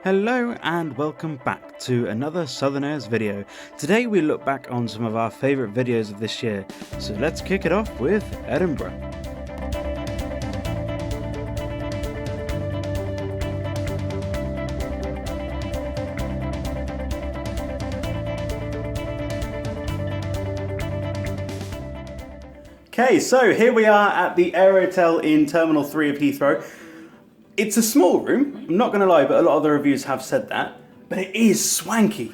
Hello and welcome back to another SouthernAirs video. Today we look back on some of our favourite videos of this year, so let's kick it off with Edinburgh. Okay, so here we are at the Air Hotel in Terminal 3 of Heathrow. It's a small room, I'm not going to lie, but a lot of the reviews have said that. But it is swanky.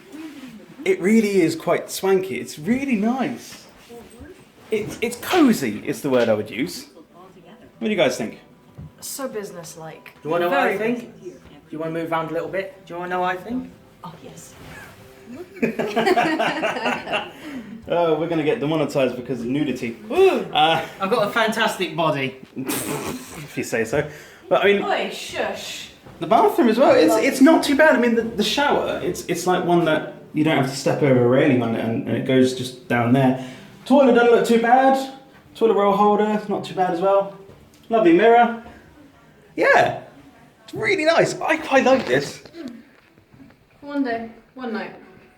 It really is quite swanky. It's really nice. It's cozy, is the word I would use. What do you guys think? So business-like. Do you want to know what I think? Do you want to move around a little bit? Do you want to know what I think? Oh, yes. Oh, we're going to get demonetised because of nudity. I've got a fantastic body. If you say so. But I mean, Oi, shush. the bathroom as well, it's not too bad. I mean, the shower, it's like one that you don't have to step over a railing on it and it goes just down there. Toilet doesn't look too bad. Toilet roll holder, not too bad as well. Lovely mirror. Yeah, it's really nice. I quite like this. One day, one night.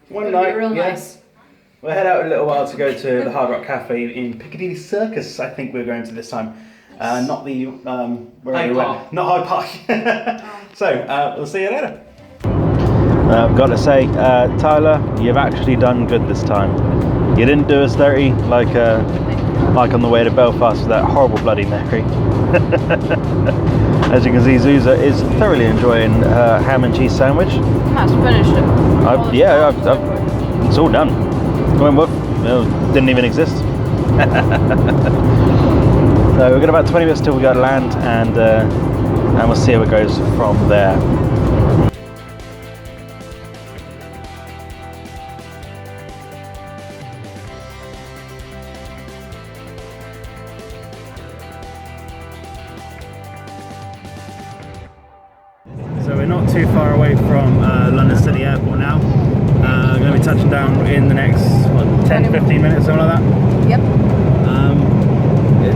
One It'll night, be real yeah. nice. We'll head out in a little while to go to the Hard Rock Cafe in Piccadilly Circus, I think we're going to this time. Not the, where we went. Not Hyde Park. So, we'll see you later. I've got to say, Tyler, you've actually done good this time. You didn't do us dirty like on the way to Belfast with that horrible Bloody Mary. As you can see, Zuza is thoroughly enjoying her ham and cheese sandwich. Has finished it. It's all done. Going woof, didn't even exist. So we've got about 20 minutes till we go to land, and we'll see how it goes from there. So we're not too far away from London City Airport now. We're going to be touching down in the next 10-15 minutes, something like that. Yep.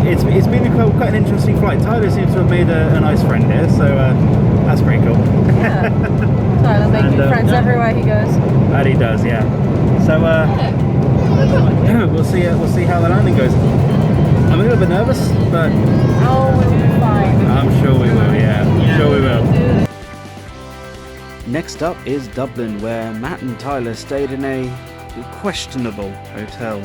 It's been quite an interesting flight. Tyler seems to have made a nice friend here, so that's pretty cool. Yeah. Tyler making friends everywhere he goes. That he does, yeah. So we'll see how the landing goes. I'm a little bit nervous, but Oh, we'll be fine. I'm sure we will. Yeah, I'm sure we will. Next up is Dublin, where Matt and Tyler stayed in a questionable hotel.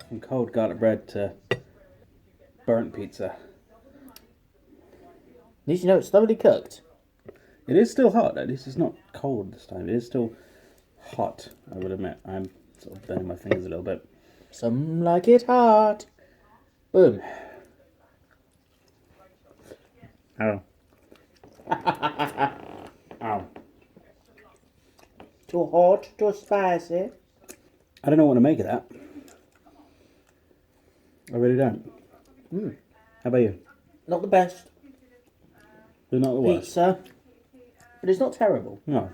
From cold garlic bread to burnt pizza. At least you know it's thoroughly cooked. It is still hot, at least it's not cold this time. It is still hot, I would admit. I'm sort of burning my fingers a little bit. Some like it hot. Boom. Ow. Ow. Too hot, too spicy. I don't know what to make of that. I really don't. How about you? Not the best They're not the worst. pizza, but it's not terrible. No.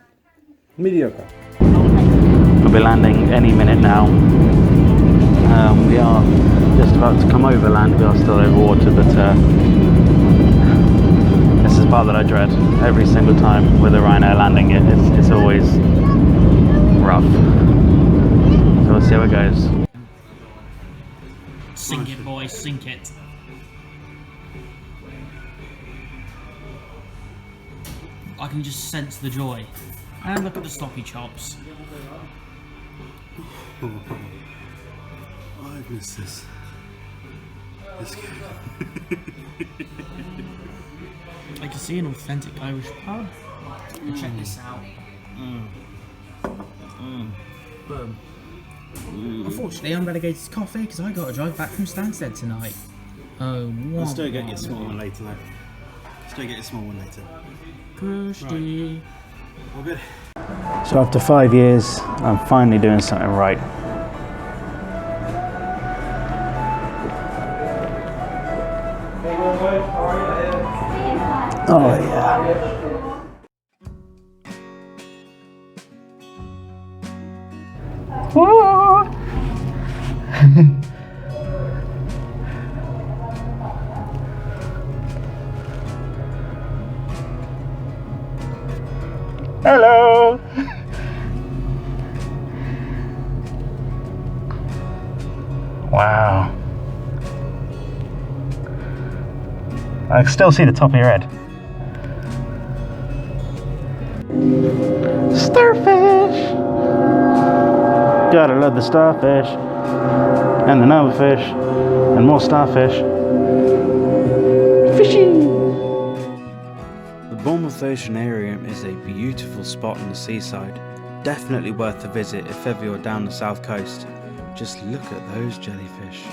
Mediocre. We'll be landing any minute now. We are just about to come over land. We are still over water, but this is the part that I dread. Every single time with a Ryanair landing it's always rough. So we'll see how it goes. Sink it, boy, sink it. I can just sense the joy. And look at the sloppy chops. I've missed this. It's good. I can see an authentic Irish pub. And check this out. Boom. Unfortunately, I'm relegated to coffee because I got to drive back from Stansted tonight. Oh, wow. I'll still get your small one later though. Still get your small one later. Kirsty. Right. All good. So after 5 years, I'm finally doing something right. Oh yeah. Hello! Wow. I can still see the top of your head. Starfish! Gotta love the starfish. And another fish. And more starfish. Fishing! The Bournemouth Oceanarium is a beautiful spot on the seaside. Definitely worth a visit if ever you're down the south coast. Just look at those jellyfish.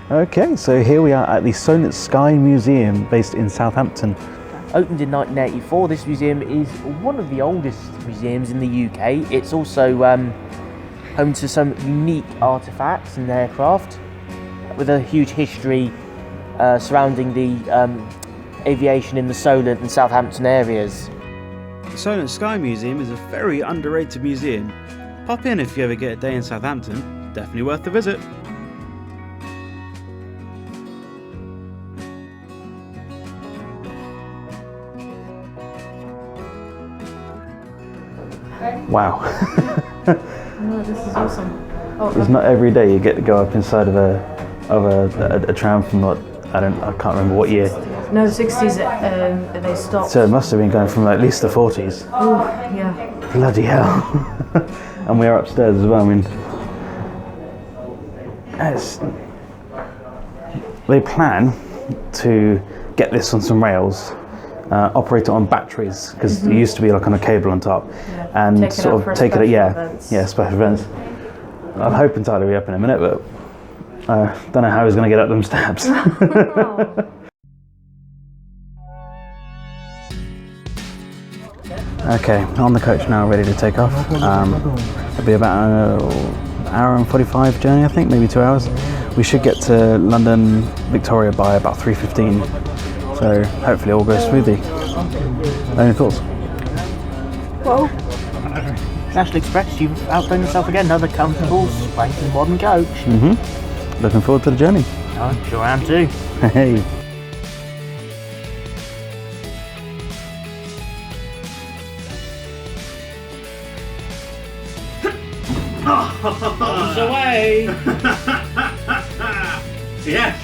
Okay, so here we are at the Solent Sky Museum based in Southampton. Opened in 1984, this museum is one of the oldest museums in the UK. It's also home to some unique artefacts and aircraft with a huge history surrounding the aviation in the Solent and Southampton areas. The Solent Sky Museum is a very underrated museum. Pop in if you ever get a day in Southampton, definitely worth the visit. Wow. No, this is awesome. Oh, It's not every day you get to go up inside of a tram from what I can't remember what year. no, 60s they stopped. So it must have been going from at least the 40s. Oh, yeah. Bloody hell. And we're upstairs as well. I mean, they plan to get this on some rails, operate it on batteries, because it used to be like on a cable on top, and Take it sort out of for take it, events. special events. I'm hoping Tyler will be up in a minute, but don't know how he's going to get up them steps. Okay, on the coach now, ready to take off. It'll be about an hour and 45 journey, I think, maybe 2 hours. We should get to London, Victoria by about 3:15. So hopefully all goes smoothly. Any thoughts? Whoa. National Express, you've outdone yourself again. Another comfortable, spanking modern coach. Looking forward to the journey. I sure am too. Hey. Bombs away! Yes!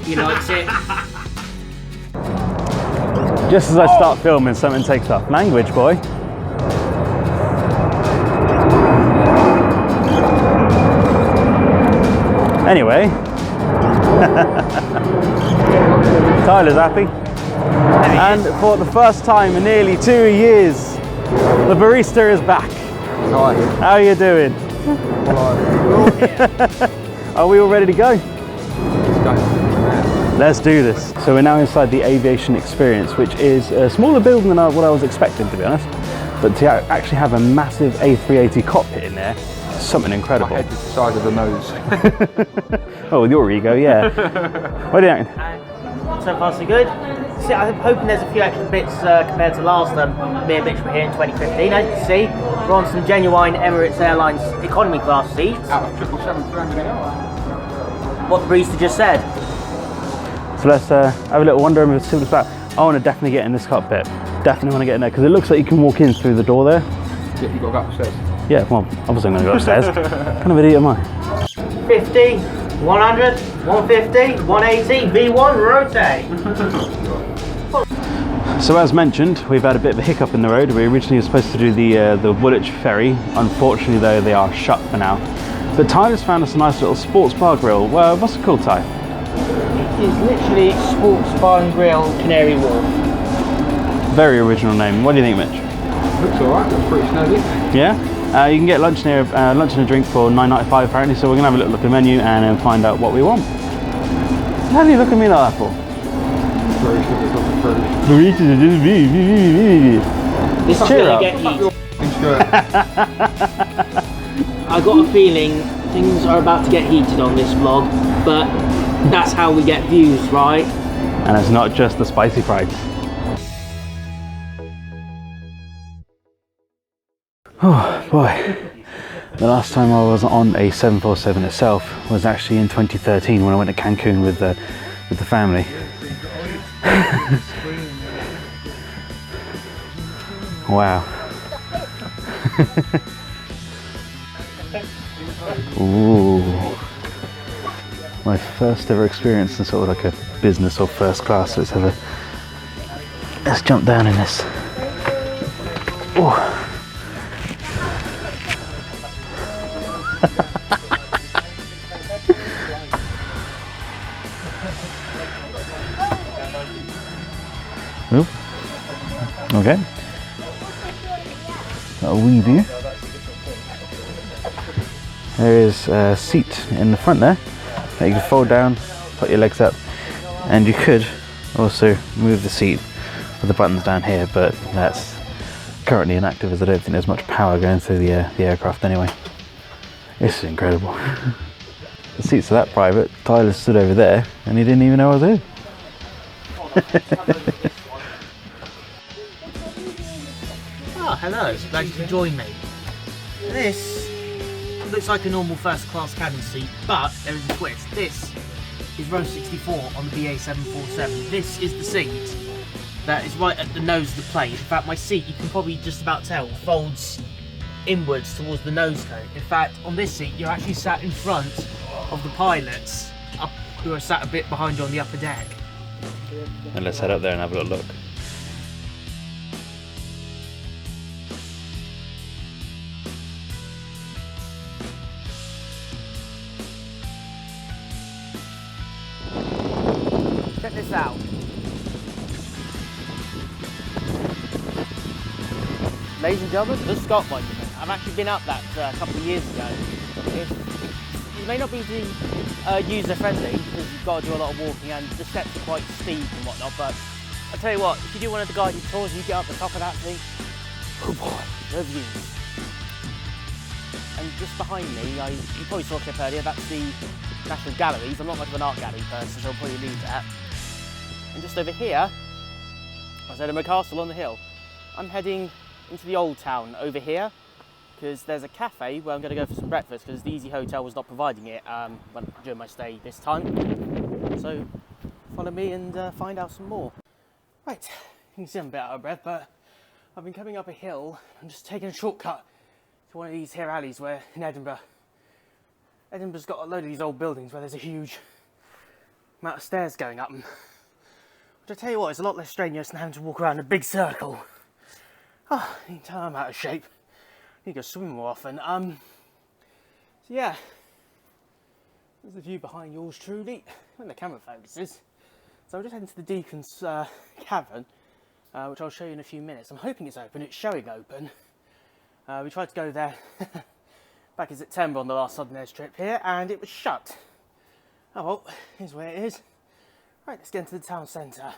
He likes it. Just as I start filming, something takes off. Language, boy. Anyway. Tyler's happy. And for the first time in nearly 2 years, the barista is back. Hi. How are you doing? Are we all ready to go? Let's do this. So we're now inside the Aviation Experience, which is a smaller building than what I was expecting, to be honest. But to actually have a massive A380 cockpit in there, is something incredible. My head is the size of the nose. Oh, with your ego, yeah. What do you think? So far so good. See, I'm hoping there's a few extra bits compared to last time. Me and Mitch were here in 2015. As you can see, we're on some genuine Emirates Airlines economy class seats. Out of 777 300 an hour. What the barista just said. So let's have a little wander and see what it's about. I want to definitely get in this cockpit. Definitely want to get in there, because it looks like you can walk in through the door there. Yeah, you've got to go upstairs. Yeah, well, obviously I'm going to go upstairs. What kind of idiot am I? 50, 100, 150, 180, V1, rotate. So as mentioned, we've had a bit of a hiccup in the road. We originally were supposed to do the Woolwich ferry. Unfortunately though, they are shut for now. But Tyler's found us a nice little sports bar grill. Well, what's it called, Ty? It is literally Sports Bar and Grill, Canary Wharf. Very original name. What do you think, Mitch? Looks alright, looks pretty snazzy. Yeah? You can get lunch near lunch and a drink for $9.95 apparently, so we're going to have a little look at the menu and then find out what we want. How do you look at me like that for? This is Cheer going up. to get heat. I got a feeling Things are about to get heated on this vlog, but that's how we get views, right? And it's not just the spicy fries. Oh boy. The last time I was on a 747 itself was actually in 2013 when I went to Cancun with the family. Wow. Ooh. My first ever experience in sort of like a business or first class. Let's jump down in this. Ooh. Oop. Okay. A wee view. There is a seat in the front there that you can fold down, put your legs up, and you could also move the seat with the buttons down here, but that's currently inactive as I don't think there's much power going through the aircraft anyway. This is incredible. The seats are that private. Tyler stood over there and he didn't even know I was here. Oh, hello, glad you can join me. This looks like a normal first class cabin seat, but there is a twist. This is row 64 on the BA 747. This is the seat that is right at the nose of the plane. In fact, my seat, you can probably just about tell, folds inwards towards the nose cone. In fact, on this seat, you're actually sat in front of the pilots who are sat a bit behind you on the upper deck. And let's head up there and have a little look. Check this out. Ladies and gentlemen, the Scott Monument. I've actually been up that a couple of years ago. It may not be user friendly because you've got to do a lot of walking and the steps are quite steep and whatnot, but I'll tell you what, if you do one of the guided tours, you get up the top of that thing, oh boy, the views. And just behind me, you probably saw a clip earlier, that's the National Galleries. I'm not much of an art gallery person, so I'll probably leave that. And just over here, I was at a castle on the hill. I'm heading into the old town over here because there's a cafe where I'm going to go for some breakfast because the Easy Hotel was not providing it during my stay this time. So follow me and find out some more. Right, you can see I'm a bit out of breath, but I've been coming up a hill. I'm just taking a shortcut to one of these here alleys where in Edinburgh's got a load of these old buildings where there's a huge amount of stairs going up them. Which I tell you what, it's a lot less strenuous than having to walk around in a big circle. Oh, you can tell I'm out of shape. I need to go swimming more often. So yeah, there's the view behind yours truly, when the camera focuses. So I'm just heading to the Deacon's Cavern, which I'll show you in a few minutes. I'm hoping it's open, it's showing open. We tried to go there back in September on the last SouthernAirs trip here, and it was shut. Oh well, here's where it is. Right, let's get into the town centre.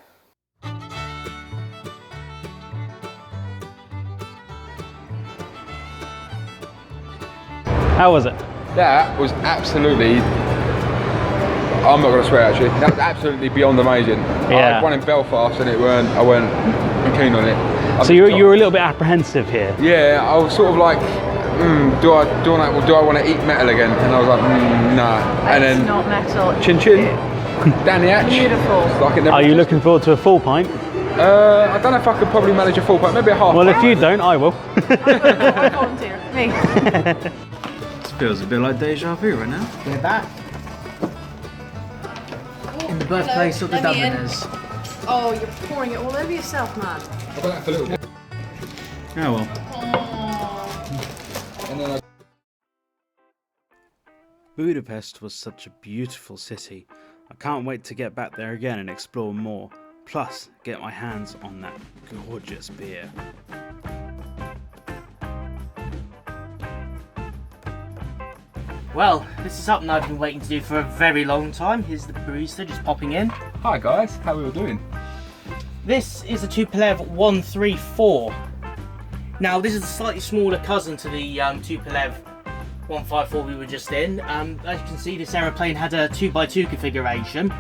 How was it? That was absolutely, I'm not going to swear actually, that was absolutely beyond amazing. Yeah. I had one in Belfast and I weren't keen on it. So you were a little bit apprehensive here? Yeah, I was sort of like, do I want to eat metal again? And I was like, nah. And then not metal. Chin Chin, Danny Hatch. Beautiful. Like it never Are you looking forward to a full pint? I don't know if I could probably manage a full pint, maybe a half. Well, if you don't, I will. I volunteer. Me. This feels a bit like deja vu right now. We're back in the birthplace of the Dubliners. Oh, you're pouring it all over yourself, man. I'll go back for a little bit. Oh well. And then Budapest was such a beautiful city. I can't wait to get back there again and explore more. Plus, get my hands on that gorgeous beer. Well, this is something I've been waiting to do for a very long time. Here's the barista just popping in. Hi guys, how are we all doing? This is a Tupolev 134. Now, this is a slightly smaller cousin to the Tupolev 154 we were just in. As you can see, this aeroplane had a 2x2 configuration.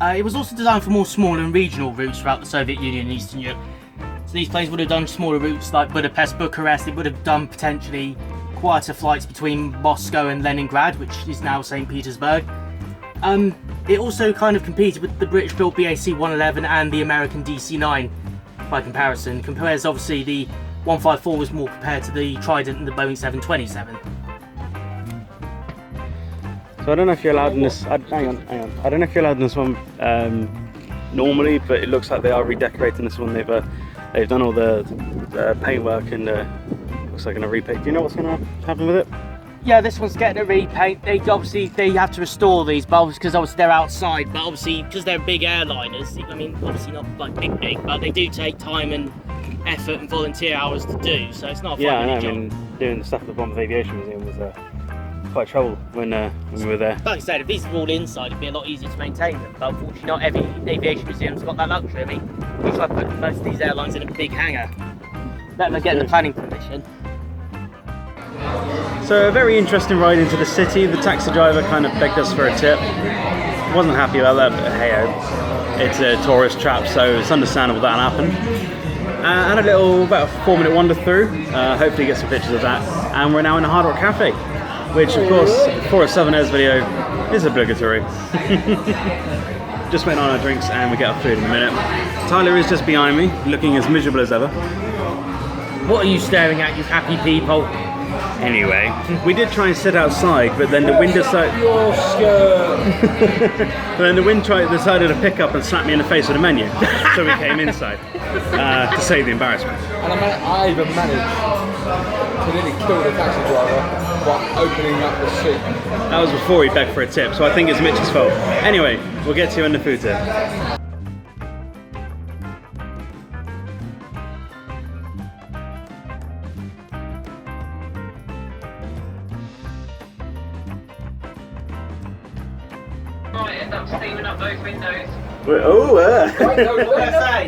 It was also designed for more smaller and regional routes throughout the Soviet Union and Eastern Europe. So these planes would have done smaller routes like Budapest, Bucharest. It would have done potentially quieter flights between Moscow and Leningrad, which is now St. Petersburg. It also kind of competed with the British-built BAC-111 and the American DC-9 by comparison. Compares obviously the 154 was more compared to the Trident and the Boeing 727. So I don't know if you're allowed in this. Hang on. I don't know if you're allowed in this one normally, but it looks like they are redecorating this one. They've done all the paintwork and looks like a repaint. Do you know what's going to happen with it? Yeah, this one's getting a repaint. They have to restore these bulbs because obviously they're outside, but obviously because they're big airliners, I mean obviously not like big, but they do take time and effort and volunteer hours to do, so it's not a fun job. I mean doing the stuff at the Bombers Aviation Museum was quite trouble when we were there. Like I said, if these were all inside, it'd be a lot easier to maintain them, but unfortunately not every aviation museum's got that luxury. I mean, we try to put most of these airlines in a big hangar. Let them get the planning permission. So a very interesting ride into the city. The taxi driver kind of begged us for a tip. Wasn't happy about that, but hey, it's a tourist trap, so it's understandable that'll happen. And a little, about a 4-minute wander through. Hopefully get some pictures of that. And we're now in the Hard Rock Cafe, which of course, for a SouthernAirs video, is obligatory. Just waiting on our drinks and we get our food in a minute. Tyler is just behind me, looking as miserable as ever. What are you staring at, you happy people? Anyway, we did try and sit outside, but then the wind decided. Your skirt. But then the wind decided to pick up and slap me in the face with a menu. So we came inside to save the embarrassment. And I even managed to nearly kill the taxi driver by opening up the seat. That was before he begged for a tip, so I think it's Mitch's fault. Anyway, we'll get to you in the food tip.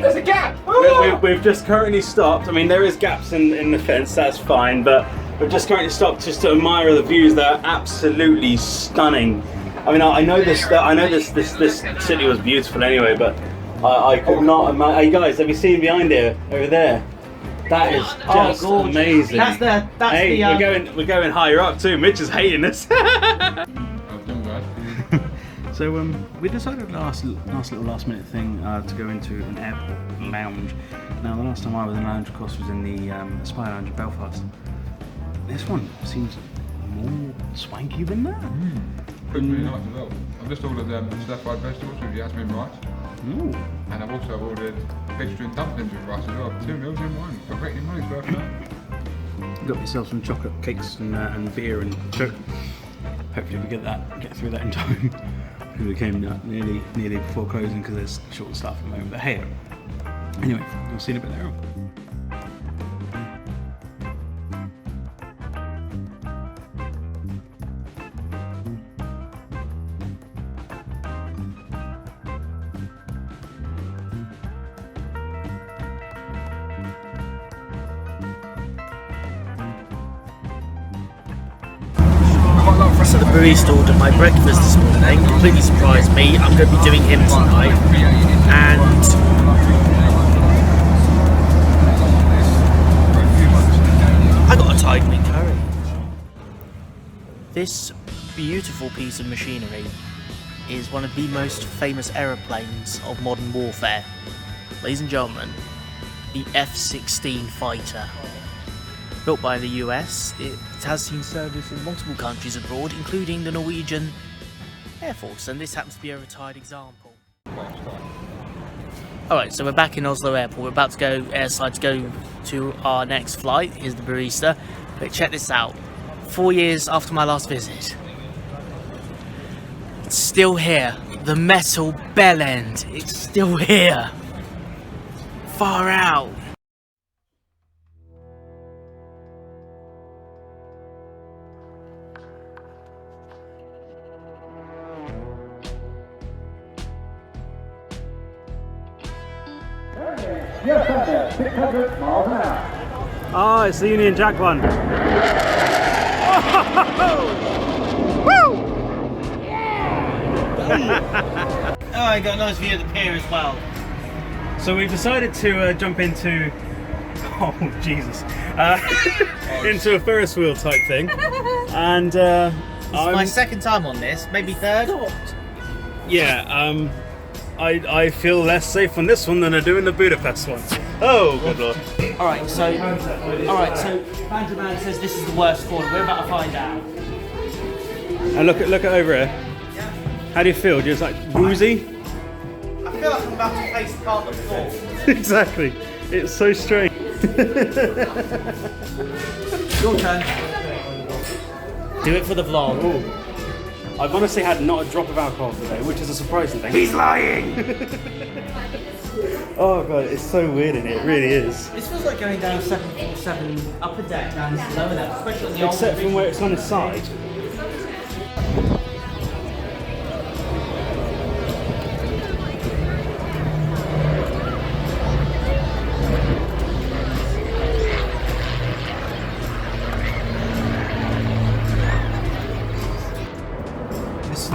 There's a gap! We've just currently stopped. I mean, there is gaps in the fence, that's fine, but we've just currently stopped just to admire the views. They're absolutely stunning. I mean, I know this city was beautiful anyway, but I could not imagine. Hey guys, have you seen behind here, over there? That is just amazing. We're going higher up too. Mitch is hating this. So we decided last minute thing to go into an airport lounge. Now the last time I was in a lounge, of course, was in the Spy Lounge in Belfast. This one seems more swanky than that. Really nice as well. I've just ordered stir-fried vegetables with jasmine rice. Ooh. And I've also ordered vegetarian dumplings with rice as well. 2 meals in one. For great your money's worth now. Got yourself some chocolate cakes and beer and sugar. Hopefully we get through that in time. We came nearly before closing because there's short staff at the moment. But hey, anyway, we'll see you in a bit later on. So the barista ordered my breakfast this morning, completely surprised me. I'm going to be doing him tonight, and I got a Thai green curry. This beautiful piece of machinery is one of the most famous aeroplanes of modern warfare. Ladies and gentlemen, the F-16 fighter. Built by the US, it has seen service in multiple countries abroad, including the Norwegian Air Force, and this happens to be a retired example. Alright, so we're back in Oslo Airport. We're about to go airside to go to our next flight. Here's the barista. But check this out. 4 years after my last visit, it's still here. The metal bell end, it's still here. Far out. Oh, it's the Union Jack one. Oh, I got a nice view of the pier as well. So we decided to jump into, oh Jesus, into a Ferris wheel type thing, and It's my second time on this, maybe third. Yeah, I feel less safe on this one than I do in the Budapest one. Oh, good lord. Alright, so Banjoman says this is the worst corner. We're about to find out. And look at over here. How do you feel? Just like woozy? I feel like I'm about to place the card on the floor. Exactly. It's so strange. Your turn. Do it for the vlog. Ooh. I've honestly had not a drop of alcohol today, which is a surprising thing. He's lying! Oh god, it's so weird in here, it really is. This feels like going down 747 upper deck down this lower level, especially on the old Except from where it's on the side.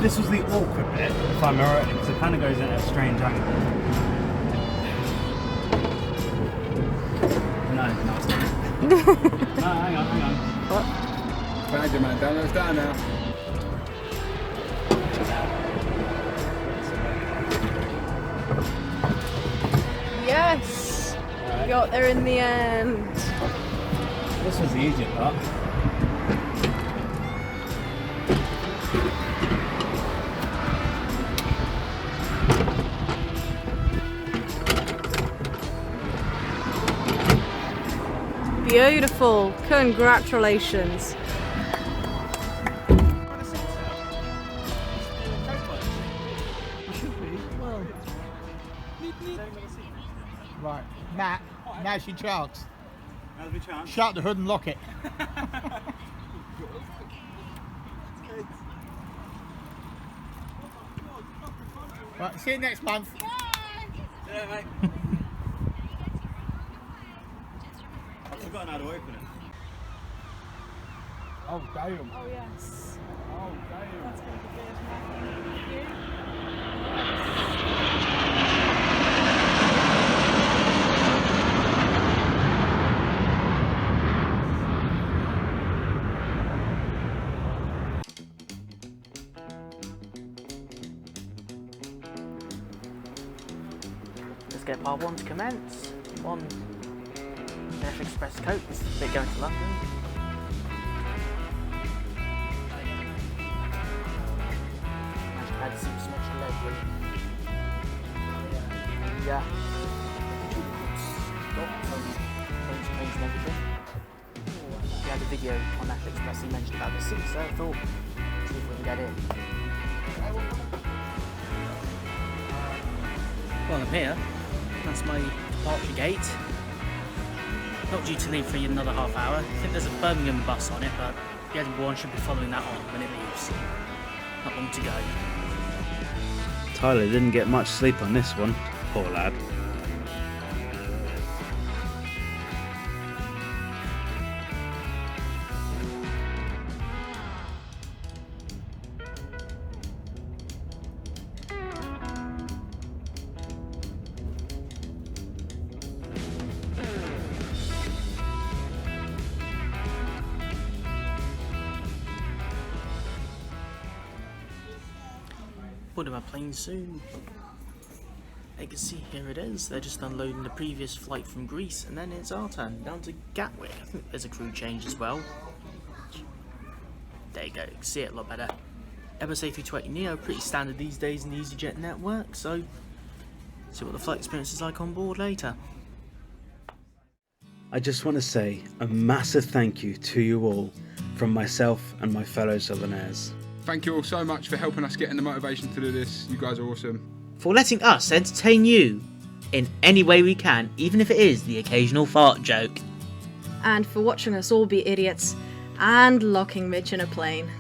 This was the awkward bit, if I'm right, because it kind of goes in at a strange angle. No, it's not. No, hang on. What? Banjoman, down those down now. Yes! We got there in the end. This was the easier part. Beautiful. Congratulations. Right, Matt, now's your chance. Now's my chance. Shut the hood and lock it. Right, see you next month. Yeah, mate. I've forgotten how to open it. Oh, damn. Oh, yes. Oh, damn. That's going to be good. Thank you. Let's get part 1 to commence. 1 National Express coach, bit going to London. Had some smashed leg room. Yeah. Got some planes and everything. We had a video on National Express, he mentioned about the seat, so I thought, see if we can get in. Well, I'm here. That's my departure gate. Not due to leave for another half hour. I think there's a Birmingham bus on it, but the Edinburgh one should be following that on when it leaves. Not long to go. Tyler didn't get much sleep on this one. Poor lad. Boarding my plane soon. You can see here it is. They're just unloading the previous flight from Greece, and then it's our turn down to Gatwick. I think there's a crew change as well. There you go. You can see it a lot better. Airbus A320 Neo, pretty standard these days in the EasyJet network. So, see what the flight experience is like on board later. I just want to say a massive thank you to you all from myself and my fellow SouthernAirs. Thank you all so much for helping us getting the motivation to do this. You guys are awesome. For letting us entertain you in any way we can, even if it is the occasional fart joke. And for watching us all be idiots and locking Mitch in a plane.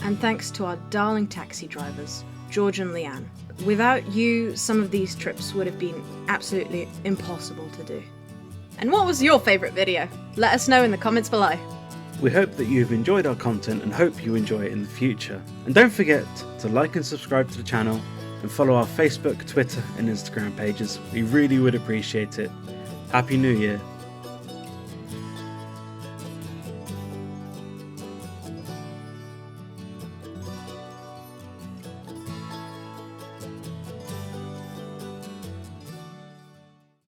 And thanks to our darling taxi drivers, George and Leanne. Without you, some of these trips would have been absolutely impossible to do. And what was your favourite video? Let us know in the comments below. We hope that you've enjoyed our content and hope you enjoy it in the future. And don't forget to like and subscribe to the channel and follow our Facebook, Twitter and Instagram pages. We really would appreciate it. Happy New Year.